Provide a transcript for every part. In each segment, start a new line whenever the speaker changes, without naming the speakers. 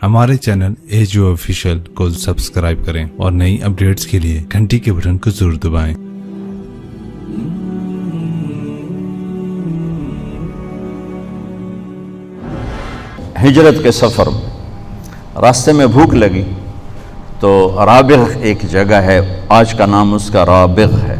ہمارے channel AGO official کو subscribe کریں اور نئی اپڈیٹس کے لیے گھنٹی کے بٹن کو ضرور دبائیں۔
ہجرت کے سفر میں راستے میں بھوک لگی تو رابغ ایک جگہ ہے، آج کا نام اس کا رابغ ہے۔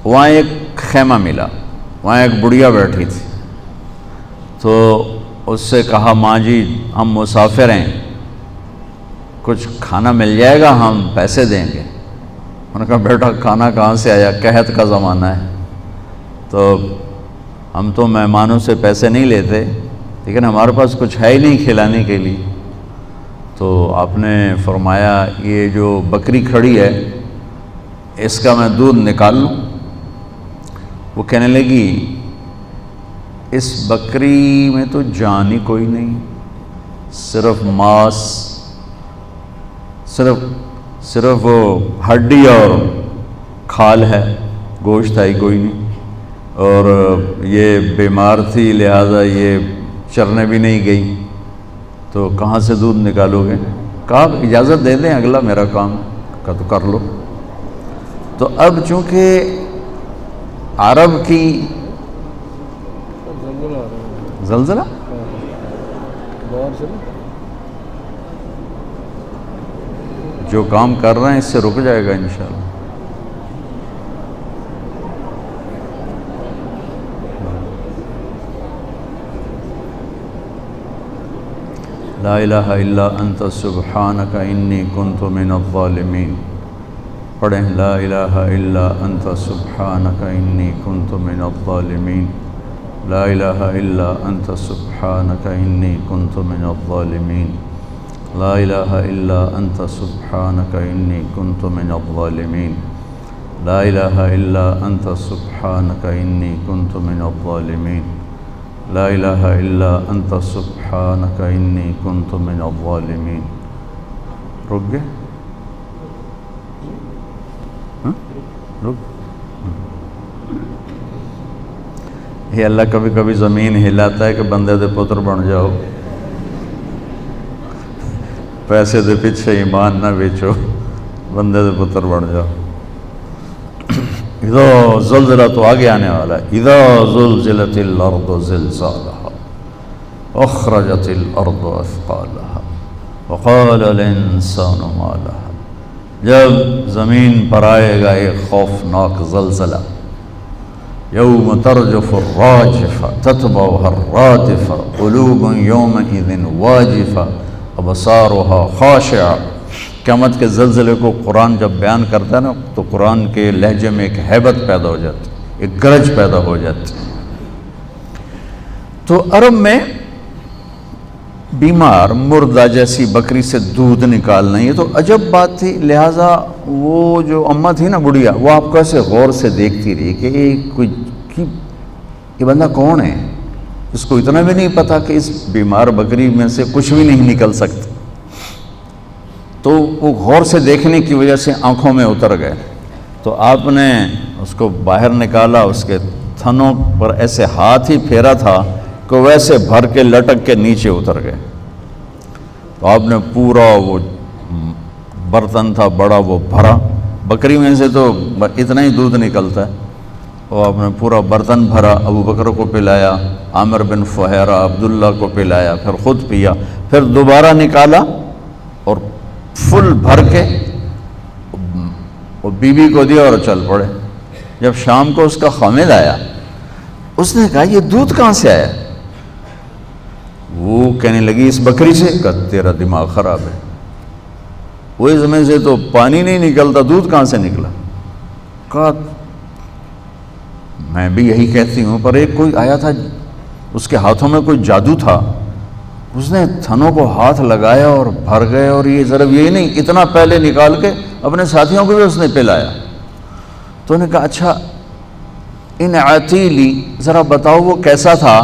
وہاں ایک خیمہ ملا، وہاں ایک بڑھیا بیٹھی تھی، تو اس سے کہا ماں جی ہم مسافر ہیں، کچھ کھانا مل جائے گا، ہم پیسے دیں گے۔ انہوں نے کہا بیٹا کھانا کہاں سے آیا، قحط کا زمانہ ہے، تو ہم تو مہمانوں سے پیسے نہیں لیتے، لیکن ہمارے پاس کچھ ہے ہی نہیں کھلانے کے لیے۔ تو آپ نے فرمایا یہ جو بکری کھڑی ہے اس کا میں دودھ نکال لوں؟ وہ کہنے لگی اس بکری میں تو جان ہی کوئی نہیں، صرف ماس، صرف وہ ہڈی اور کھال ہے، گوشت ہے ہی کوئی نہیں، اور یہ بیمار تھی لہذا یہ چرنے بھی نہیں گئی، تو کہاں سے دودھ نکالو گے؟ کہا اجازت دے دیں اگلا میرا کام کا تو کر لو۔ تو اب چونکہ عرب کی زلزلہ جو کام کر رہے ہیں اس سے رک جائے گا انشاءاللہ۔ لا الہ الا انت سبحانک انی کنت من الظالمین۔ پڑھیں لا الہ الا انت سبحانک انی کنت من الظالمین، لا الہ الا انت سبحانک انی کنت من الظالمین، لا الہ الا انت سبحانک انی کنت من الظالمین، لا الہ الا انت سبحانک انی کنت من الظالمین، لا الہ الا انت سبحانک انی کنت من الظالمین۔ رک گئے؟ رک یہ اللہ کبھی کبھی زمین ہلاتا ہے کہ بندے دے پتر بن جاؤ، پیسے دے پیچھے ایمان نہ بیچو، بندے دے پتر بن جاؤ۔ اذا زلزلہ تو آگے آنے والا ہے، اذا زلزلت الارض زلزالها اخرجت الارض اثقالها وقال الانسان ما لها۔ جب زمین پر آئے گا ایک خوفناک زلزلہ، یوم ترجف الراجفہ تتبعها الرادفہ قلوب یومئذ واجفہ ابصارها خاشعہ۔ قیامت کے زلزلے کو قرآن جب بیان کرتا ہے نا تو قرآن کے لہجے میں ایک ہیبت پیدا ہو جاتی، ایک گرج پیدا ہو جاتی۔ تو عرب میں بیمار مردہ جیسی بکری سے دودھ نکالنا یہ تو عجب بات تھی، لہٰذا وہ جو اماں تھی نا بڑھیا، وہ آپ کو ایسے غور سے دیکھتی رہی کہ یہ بندہ کون ہے، اس کو اتنا بھی نہیں پتا کہ اس بیمار بکری میں سے کچھ بھی نہیں نکل سکتا۔ تو وہ غور سے دیکھنے کی وجہ سے آنکھوں میں اتر گئے، تو آپ نے اس کو باہر نکالا، اس کے تھنوں پر ایسے ہاتھ ہی پھیرا تھا کہ ویسے بھر کے لٹک کے نیچے اتر گئے۔ تو آپ نے پورا وہ برتن تھا بڑا وہ بھرا، بکری میں سے تو اتنا ہی دودھ نکلتا ہے، اور آپ نے پورا برتن بھرا، ابو بکر کو پلایا، عامر بن فہیرہ عبداللہ کو پلایا، پھر خود پیا، پھر دوبارہ نکالا اور فل بھر کے وہ بیوی کو دیا اور چل پڑے۔ جب شام کو اس کا خامد آیا، اس نے کہا یہ دودھ کہاں سے آیا؟ وہ کہنے لگی اس بکری سے۔ کہا تیرا دماغ خراب ہے، وہ اس میں سے تو پانی نہیں نکلتا، دودھ کہاں سے نکلا؟ کہا میں بھی یہی کہتی ہوں، پر ایک کوئی آیا تھا، اس کے ہاتھوں میں کوئی جادو تھا، اس نے تھنوں کو ہاتھ لگایا اور بھر گئے، اور یہ ضرب یہی نہیں اتنا پہلے نکال کے اپنے ساتھیوں کو بھی اس نے پلایا۔ تو انہوں نے کہا اچھا ان عتیلی ذرا بتاؤ وہ کیسا تھا؟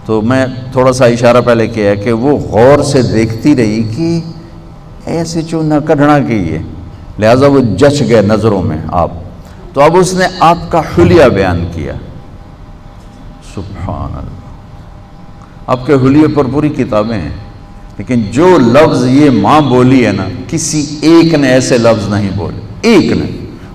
تو میں تھوڑا سا اشارہ پہلے کیا کہ وہ غور سے دیکھتی رہی کہ ایسے چوں نہ کڑھنا کی ہے، لہٰذا وہ جچ گئے نظروں میں آپ۔ تو اب اس نے آپ کا حلیہ بیان کیا، سبحان اللہ، آپ کے حلیے پر پوری کتابیں ہیں، لیکن جو لفظ یہ ماں بولی ہے نا، کسی ایک نے ایسے لفظ نہیں بولے، ایک نے،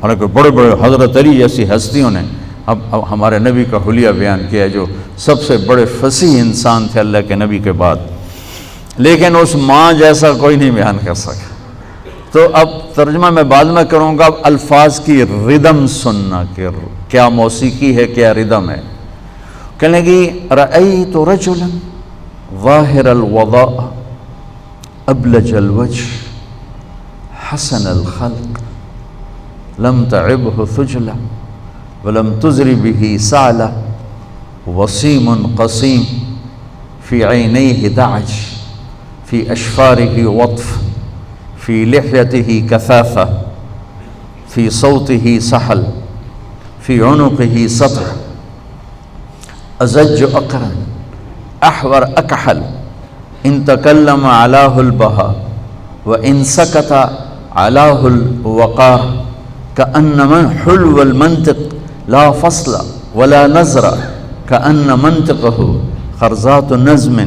حالانکہ بڑے بڑے حضرت علی جیسی ہستیوں نے اب ہمارے نبی کا حلیہ بیان کیا ہے، جو سب سے بڑے فصیح انسان تھے اللہ کے نبی کے بعد، لیکن اس ماں جیسا کوئی نہیں بیان کر سکا۔ تو اب ترجمہ میں بعد میں کروں گا، اب الفاظ کی ردم سننا کہ کیا موسیقی ہے، کیا ردم ہے۔ کہنے لگی رأیت رجلا ظاہر الوضاء ابلج الوجه حسن الخلق لم تعبه ثجلة ولم تزر به سعلة وسيم قصيم في عينيه دعج في أشفاره وطف في لحيته كثافة في صوته سحل في عنقه سطع أزج أقرن أحور أكحل إن تكلم علاه البهاء وإن سكت علاه الوقار كأن من حلو المنطق لا فصل ولا نظر كأن منطقه خرزات نظم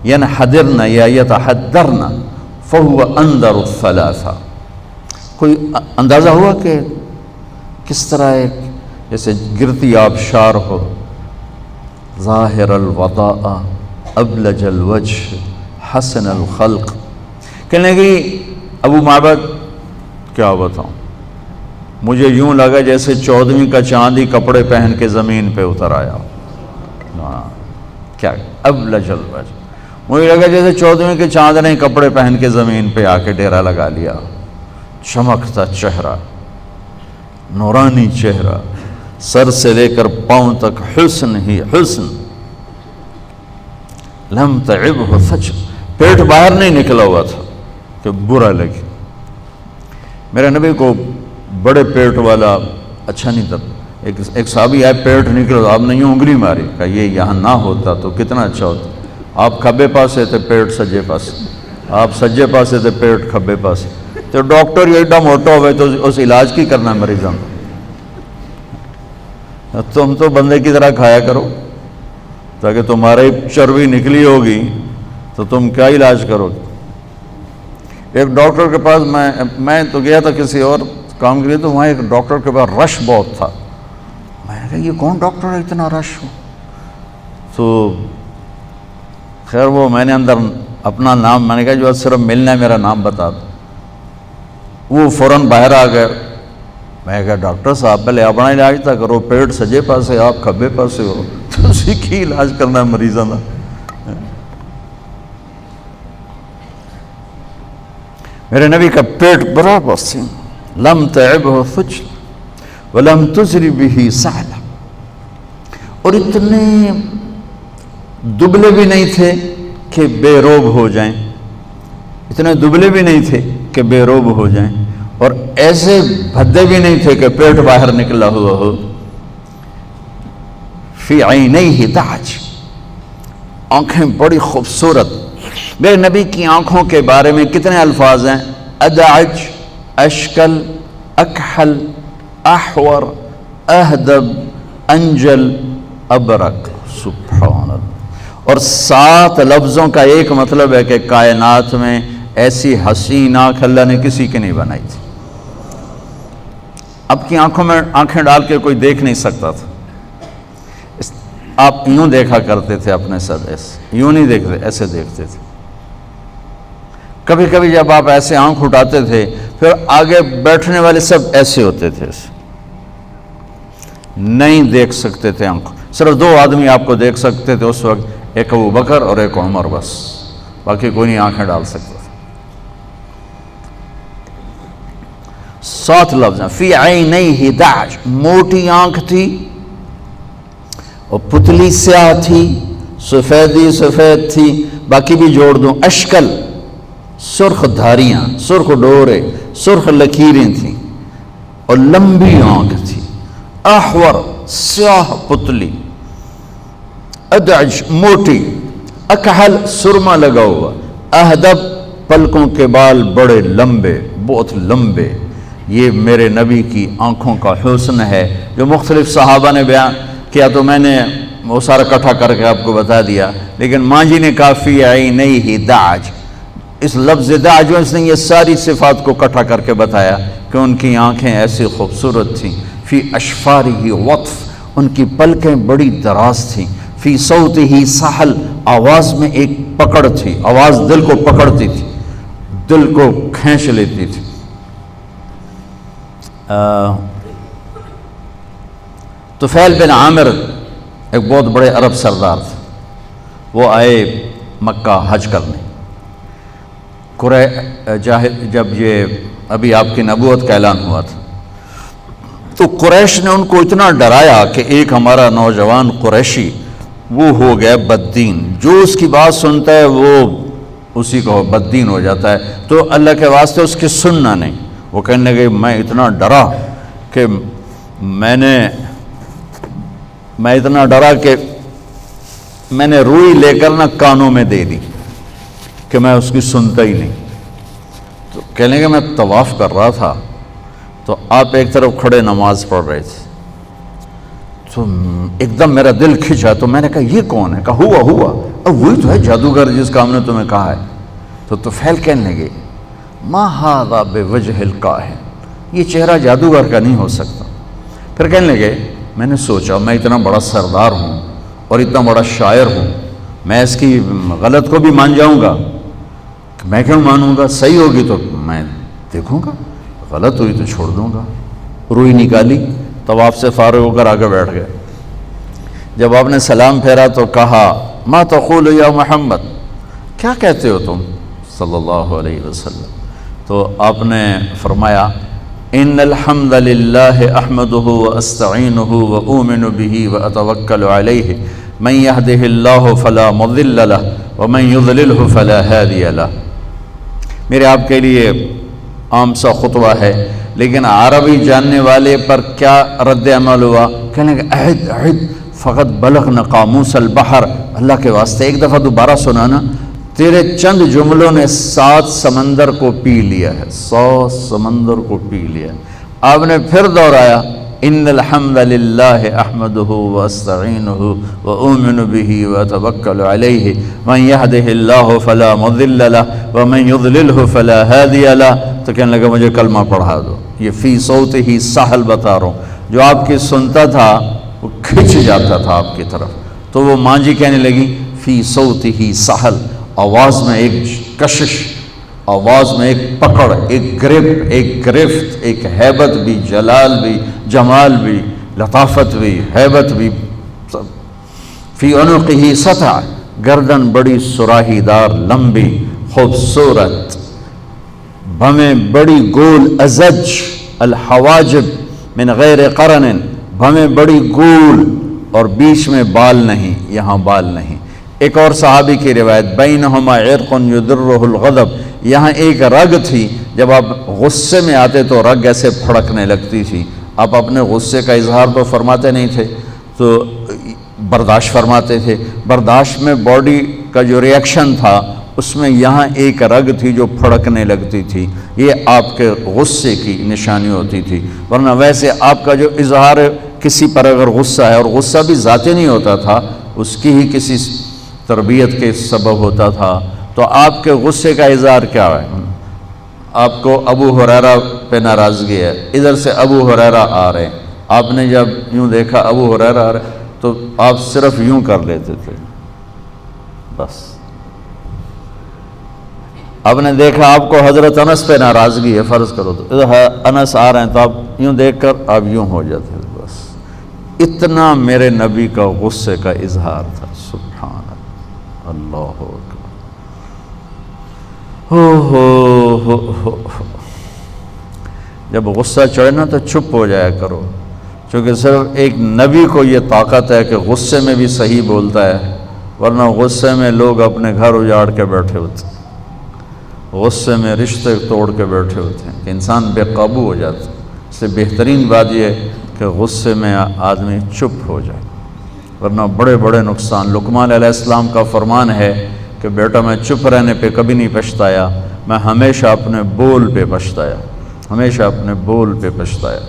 ينحدرن یا يتحدرن فهو أندر الثلاثة۔ کوئی اندازہ ہوا کہ کس طرح ایک جیسے گرتی آبشار ہو، ظاہر الوضاء ابلج الوجه حسن الخلق۔ کہنے لگی ابو معبد کیا بتاؤں، مجھے یوں لگا جیسے 14ویں کا چاند ہی کپڑے پہن کے زمین پہ اتر آیا۔ کیا ابلج الوجه، مجھے لگا جیسے 14ویں کے چاند نے کپڑے پہن کے زمین پہ آ کے ڈیرا لگا لیا۔ چمکتا چہرہ، نورانی چہرہ، سر سے لے کر پاؤں تک حسن ہی حسن، لم تعبہ فجر، پیٹ باہر نہیں نکلا ہوا تھا کہ برا لگے۔ میرے نبی کو بڑے پیٹ والا اچھا نہیں تھا۔ ایک صحابی آئے، پیٹ نکلا، آپ نے یوں انگلی ماری، کہا یہ یہاں نہ ہوتا تو کتنا اچھا ہوتا۔ آپ کھبے پاسے تھے، پیٹ سجے پاسے، آپ سجے پاسے تھے، پیٹ کھبے پاسے، تو ڈاکٹر یہ ایڈا موٹا ہوئے تو اس علاج کی کرنا مریضوں کو، تم تو بندے کی طرح کھایا کرو تاکہ تمہاری چربی نکلی ہوگی تو تم کیا علاج کرو گے۔ ایک ڈاکٹر کے پاس میں تو گیا تھا کسی اور کام کے لیے، تو وہاں ایک ڈاکٹر کے پاس رش بہت تھا۔ میں نے کہا یہ کون ڈاکٹر ہے اتنا رش ہو؟ تو خیر وہ میں نے اندر اپنا نام، میں نے کہا جو صرف ملنا ہے میرا نام بتا دو۔ وہ فوراً باہر آ گئے۔ میں نے کہا ڈاکٹر صاحب پہلے اپنا علاج تھا کرو، پیٹ سجے پاسے آپ کھبے پاسے ہو، تو اسی کی علاج کرنا ہے مریضوں کا۔ میرے نبی کا پیٹ برابر سے، لم تعبہ فجل ولم تزر بہ سعلہ، اور اتنے دبلے بھی نہیں تھے کہ بے روب ہو جائیں، اتنے دبلے بھی نہیں تھے کہ بے روب ہو جائیں، اور ایسے بھدے بھی نہیں تھے کہ پیٹ باہر نکلا ہوا ہو۔ فی عینیہ دعج، آنکھیں بڑی خوبصورت۔ میرے نبی کی آنکھوں کے بارے میں کتنے الفاظ ہیں؟ ادعج، اشکل، اکحل، احور، اہدب، انجل، ابرق۔ سبحان اللہ۔ اور 7 لفظوں کا ایک مطلب ہے کہ کائنات میں ایسی حسین آنکھ اللہ نے کسی کی نہیں بنائی تھی۔ اب کی آنکھوں میں آنکھیں ڈال کے کوئی دیکھ نہیں سکتا تھا۔ آپ یوں دیکھا کرتے تھے اپنے ساتھ، ایسے یوں نہیں دیکھتے، ایسے دیکھتے تھے۔ کبھی کبھی جب آپ ایسے آنکھ اٹھاتے تھے پھر آگے بیٹھنے والے سب ایسے ہوتے تھے، ایسے نہیں دیکھ سکتے تھے آنکھ۔ صرف 2 آدمی آپ کو دیکھ سکتے تھے اس وقت، ایک ابو بکر اور ایک عمر، بس باقی کوئی نہیں آنکھیں ڈال سکتا تھا۔ 7 لفظ ہیں۔ فی عینیہ دعج، موٹی آنکھ تھی اور پتلی سیاہ تھی، سفیدی سفید تھی، باقی بھی جوڑ دوں۔ اشکل، سرخ دھاریاں، سرخ ڈورے، سرخ لکیریں تھیں، اور لمبی آنکھ تھی۔ احور، سیاہ پتلی۔ ادعج، موٹی۔ اکحل، سرما لگا ہوا۔ اہدب، پلکوں کے بال بڑے لمبے، بہت لمبے۔ یہ میرے نبی کی آنکھوں کا حسن ہے جو مختلف صحابہ نے بیان کیا، تو میں نے وہ سارا اکٹھا کر کے آپ کو بتا دیا، لیکن ماں جی نے کہا فی عینیہ دعج، اس لفظ دعج میں اس نے یہ ساری صفات کو اکٹھا کر کے بتایا کہ ان کی آنکھیں ایسی خوبصورت تھیں، فی اشفارہ وطف، ان کی پلکیں بڑی دراز تھیں، فی صوتہ سحل، آواز میں ایک پکڑ تھی، آواز دل کو پکڑتی تھی، دل کو کھینچ لیتی تھی۔ طفیل بن عامر ایک بہت بڑے عرب سردار تھے، وہ آئے مکہ حج کرنے۔ جب یہ ابھی آپ کی نبوت کا اعلان ہوا تھا تو قریش نے ان کو اتنا ڈرایا کہ ایک ہمارا نوجوان قریشی وہ ہو گیا بددین، جو اس کی بات سنتا ہے وہ اسی کو بددین ہو جاتا ہے، تو اللہ کے واسطے اس کی سننا نہیں۔ وہ کہنے لگے میں اتنا ڈرا کہ میں اتنا ڈرا کہ میں نے روئی لے کر نہ کانوں میں دے دی کہ میں اس کی سنتا ہی نہیں۔ تو کہنے کہ میں طواف کر رہا تھا تو آپ ایک طرف کھڑے نماز پڑھ رہے تھے، تو ایک دم میرا دل کھنچا، تو میں نے کہا یہ کون ہے؟ کہا ہوا اب وہی تو ہے جادوگر جس کا ہم نے تمہیں کہا ہے۔ تو طفیل کہنے لگے ما ھذا بوجہ الکاہن، یہ چہرہ جادوگر کا نہیں ہو سکتا۔ پھر کہنے لگے میں نے سوچا میں اتنا بڑا سردار ہوں اور اتنا بڑا شاعر ہوں، میں اس کی غلط کو بھی مان جاؤں گا؟ میں کیوں مانوں گا؟ صحیح ہوگی تو میں دیکھوں گا، غلط ہوئی تو چھوڑ دوں گا۔ روئی نکالی، طواف سے فارغ ہو کر آگے بیٹھ گئے۔ جب آپ نے سلام پھیرا تو کہا ما تقول یا محمد، کیا کہتے ہو تم صلی اللہ علیہ وسلم؟ تو آپ نے فرمایا ان الحمد للہ احمدہ واستعینہ واؤمن بہ واتوکل علیہ من یہدہ اللہ فلا مضل لہ ومن یضللہ فلا ہادی لہ۔ میرے آپ کے لیے عام سا خطبہ ہے، لیکن عربی جاننے والے پر کیا رد عمل ہوا؟ کہنے کہ عہد فقط بلغنا قاموس البحر، اللہ کے واسطے ایک دفعہ دوبارہ سنانا، تیرے چند جملوں نے 7 سمندر کو پی لیا ہے، 7 سمندر کو پی لیا۔ آپ نے پھر دہرایا ان الحمد للہ احمدہ واستعینہ واؤمن بہ واتوکل علیہ من یہدہ اللہ فلا مضل لہ ومن یضللہ فلا ہادی لہ۔ تو کہنے لگا مجھے کلمہ پڑھا دو۔ یہ فی صوتہ سحل بتا رہا ہوں، جو آپ کی سنتا تھا وہ کھنچ جاتا تھا آپ کی طرف۔ تو وہ ماں جی کہنے لگی فی صوتہ سحل، آواز میں ایک کشش، آواز میں ایک پکڑ، ایک گرپ، ایک گرفت، ایک ہیبت بھی، جلال بھی، جمال بھی، لطافت بھی، ہیبت بھی۔ فی عنقہ سطع، گردن بڑی سراہی دار، لمبی، خوبصورت، بھمیں بڑی گول، ازج الحواجب من غیر قرن، بھمیں بڑی گول اور بیچ میں بال نہیں، یہاں بال نہیں۔ ایک اور صحابی کی روایت بینہما عرق یدرہ الغضب، یہاں ایک رگ تھی، جب آپ غصے میں آتے تو رگ ایسے پھڑکنے لگتی تھی۔ آپ اپنے غصے کا اظہار تو فرماتے نہیں تھے، تو برداشت فرماتے تھے۔ برداشت میں باڈی کا جو ریئیکشن تھا اس میں یہاں ایک رگ تھی جو پھڑکنے لگتی تھی، یہ آپ کے غصے کی نشانی ہوتی تھی۔ ورنہ ویسے آپ کا جو اظہار کسی پر اگر غصہ ہے، اور غصہ بھی ذاتی نہیں ہوتا تھا، اس کی ہی کسی تربیت کے سبب ہوتا تھا، تو آپ کے غصے کا اظہار کیا ہے؟ آپ کو ابو ہریرہ پہ ناراضگی ہے، ادھر سے ابو ہریرہ آ رہے ہیں، آپ نے جب یوں دیکھا ابو ہریرہ آ رہے تو آپ صرف یوں کر لیتے تھے، بس۔ آپ نے دیکھا آپ کو حضرت انس پہ ناراضگی ہے، فرض کرو تو ادھر انس آ رہے ہیں تو آپ یوں دیکھ کر آپ یوں ہو جاتے تھے، بس۔ اتنا میرے نبی کا غصے کا اظہار تھا، سبحان اللہ اکبر۔ ہو جب غصہ چڑھے نا تو چپ ہو جایا کرو، چونکہ صرف ایک نبی کو یہ طاقت ہے کہ غصے میں بھی صحیح بولتا ہے، ورنہ غصے میں لوگ اپنے گھر اجاڑ کے بیٹھے ہوتے ہیں، غصے میں رشتے توڑ کے بیٹھے ہوتے ہیں، کہ انسان بے قابو ہو جاتا ہے۔ اس سے بہترین بات یہ ہے کہ غصے میں آدمی چپ ہو جائے، ورنہ بڑے بڑے نقصان۔ لقمان علیہ السلام کا فرمان ہے کہ بیٹا میں چپ رہنے پہ کبھی نہیں پچھتایا، میں ہمیشہ اپنے بول پہ پچھتایا، ہمیشہ اپنے بول پہ پچھتایا۔